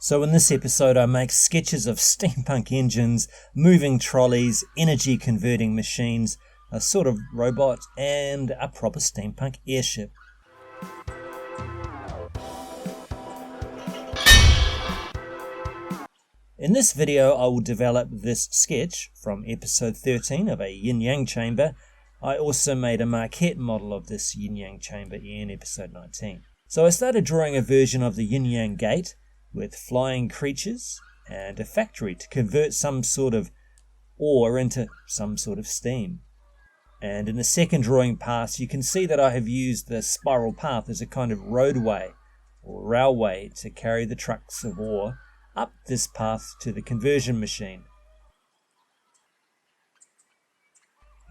So in this episode I make sketches of steampunk engines, moving trolleys, energy converting machines, a sort of robot, and a proper steampunk airship. In this video I will develop this sketch from episode 13 of a Yin Yang chamber. I also made a maquette model of this Yin Yang chamber in episode 19. So I started drawing a version of the Yin Yang gate with flying creatures and a factory to convert some sort of ore into some sort of steam. And in the second drawing pass you can see that I have used the spiral path as a kind of roadway or railway to carry the trucks of ore up this path to the conversion machine.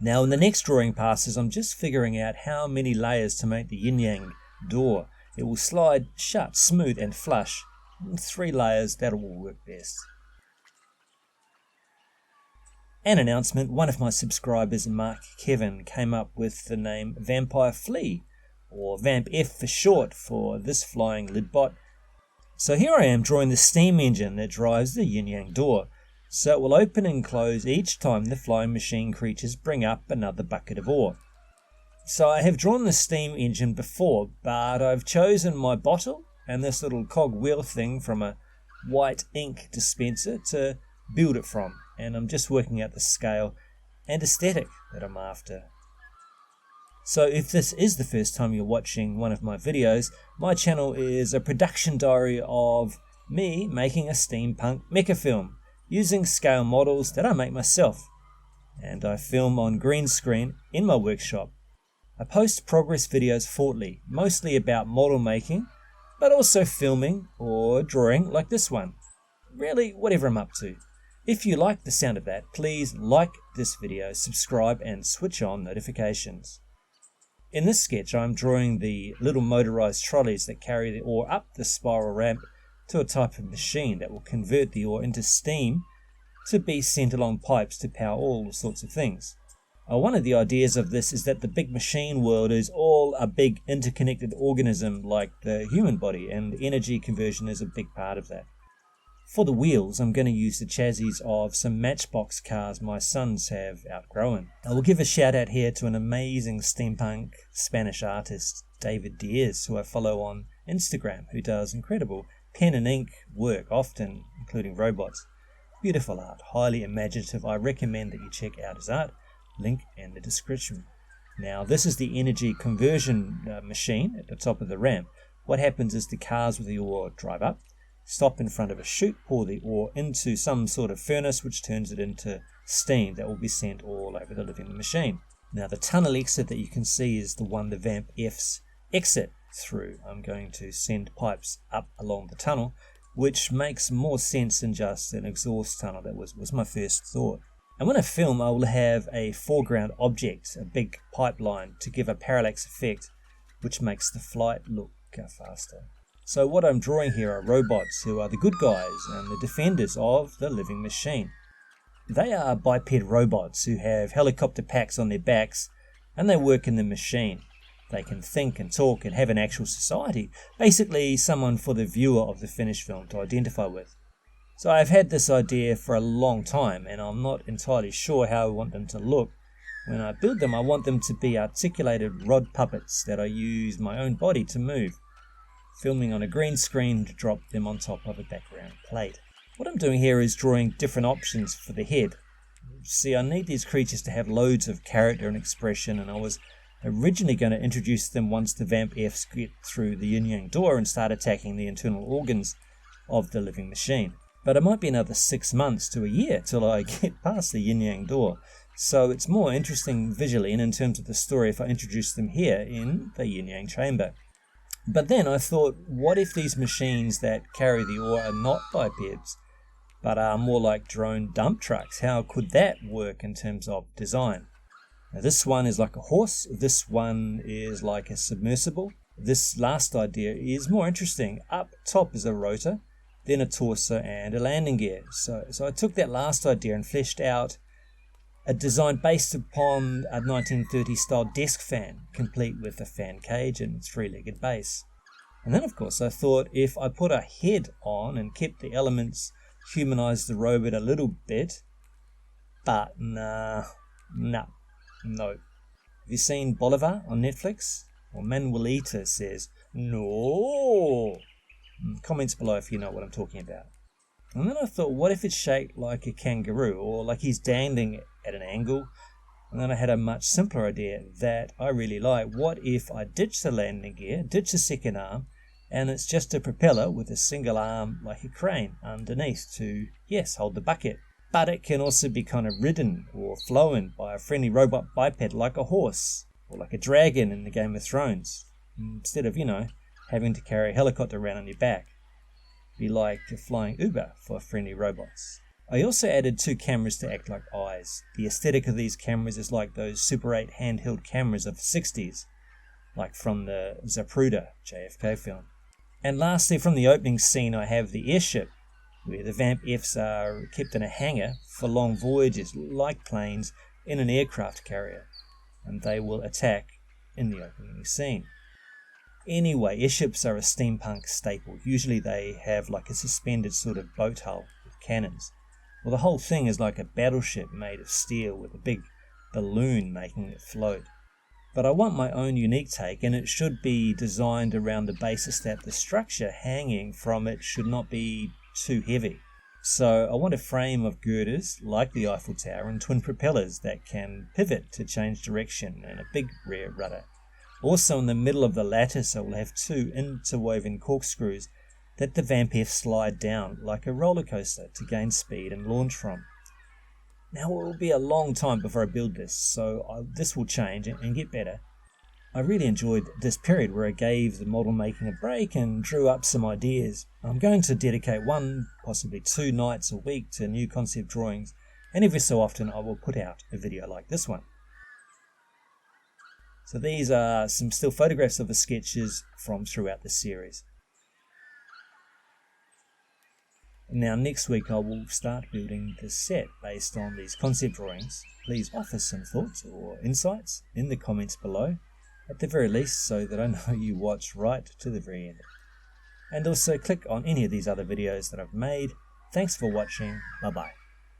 Now in the next drawing passes I'm just figuring out how many layers to make the Yin Yang door. It will slide shut, smooth and flush. 3 layers, that will work best. An announcement: one of my subscribers, Mark Kevin, came up with the name Vamp-F, or Vamp-F for short, for this flying lidbot. So here I am drawing the steam engine that drives the Yin Yang door, so it will open and close each time the flying machine creatures bring up another bucket of ore. So I have drawn the steam engine before, but I've chosen my bottle and this little cog wheel thing from a white ink dispenser to build it from, and I'm just working out the scale and aesthetic that I'm after. So if this is the first time you're watching one of my videos, my channel is a production diary of me making a steampunk mecha film using scale models that I make myself, and I film on green screen in my workshop. I post progress videos fortnightly, mostly about model making, but also filming or drawing like this one. Really, whatever I'm up to. If you like the sound of that, please like this video, subscribe and switch on notifications. In this sketch I'm drawing the little motorized trolleys that carry the ore up the spiral ramp to a type of machine that will convert the ore into steam to be sent along pipes to power all sorts of things. One of the ideas of this is that the big machine world is all a big interconnected organism like the human body, and energy conversion is a big part of that. For the wheels I'm going to use the chassis of some Matchbox cars my sons have outgrown. I will give a shout out here to an amazing steampunk Spanish artist, David Diez, who I follow on Instagram, who does incredible pen and ink work, often including robots. Beautiful art, highly imaginative. I recommend that you check out his art. Link in the description. Now this is the energy conversion machine at the top of the ramp. What happens is the cars with the ore drive up, stop in front of a chute, pour the ore into some sort of furnace which turns it into steam that will be sent all over the living machine. Now the tunnel exit that you can see is the one the Vamp-F's exit through. I'm going to send pipes up along the tunnel, which makes more sense than just an exhaust tunnel. That was my first thought. And when I film I will have a foreground object, a big pipeline, to give a parallax effect which makes the flight look faster. So what I'm drawing here are robots who are the good guys and the defenders of the living machine. They are biped robots who have helicopter packs on their backs and they work in the machine. They can think and talk and have an actual society, basically someone for the viewer of the finished film to identify with. So I've had this idea for a long time and I'm not entirely sure how I want them to look. When I build them I want them to be articulated rod puppets that I use my own body to move, filming on a green screen to drop them on top of a background plate. What I'm doing here is drawing different options for the head. See, I need these creatures to have loads of character and expression, and I was originally going to introduce them once the Vamp-F's get through the Yin Yang door and start attacking the internal organs of the living machine. But it might be another 6 months to a year till I get past the Yin Yang door. So it's more interesting visually and in terms of the story if I introduce them here in the Yin Yang chamber. But then I thought, what if these machines that carry the ore are not bipeds, but are more like drone dump trucks? How could that work in terms of design? Now this one is like a horse, this one is like a submersible. This last idea is more interesting. Up top is a rotor, then a torso and a landing gear. So I took that last idea and fleshed out a design based upon a 1930s style desk fan, complete with a fan cage and 3-legged base. And then of course I thought if I put a head on and kept the elements, humanized the robot a little bit, but no. Have you seen Bolivar on Netflix? Well, Manuelita says, no. Comments below if you know what I'm talking about. And then I thought, what if it's shaped like a kangaroo, or like he's standing at an angle? And then I had a much simpler idea that I really like. What if I ditch the landing gear, ditch the second arm, and it's just a propeller with a single arm like a crane underneath to, yes, hold the bucket. But it can also be kind of ridden or flown by a friendly robot biped like a horse, or like a dragon in the Game of Thrones, instead of, having to carry a helicopter around on your back. Be like a flying Uber for friendly robots. I also added 2 cameras to act like eyes. The aesthetic of these cameras is like those Super 8 handheld cameras of the 60s, like from the Zapruder JFK film. And lastly, from the opening scene, I have the Airship, where the Vamp-Fs are kept in a hangar for long voyages, like planes in an aircraft carrier, and they will attack in the opening scene. Anyway, airships are a steampunk staple. Usually they have like a suspended sort of boat hull with cannons. Well, the whole thing is like a battleship made of steel with a big balloon making it float. But I want my own unique take, and it should be designed around the basis that the structure hanging from it should not be too heavy. So I want a frame of girders like the Eiffel Tower and twin propellers that can pivot to change direction, and a big rear rudder. Also in the middle of the lattice I will have 2 interwoven corkscrews that the Vamp-F slide down like a roller coaster to gain speed and launch from. Now it will be a long time before I build this, so this will change and get better. I really enjoyed this period where I gave the model making a break and drew up some ideas. I'm going to dedicate 1, possibly 2 nights a week to new concept drawings, and every so often I will put out a video like this one. So these are some still photographs of the sketches from throughout the series. Now next week I will start building the set based on these concept drawings. Please offer some thoughts or insights in the comments below, at the very least, so that I know you watched right to the very end. And also click on any of these other videos that I've made. Thanks for watching. Bye bye.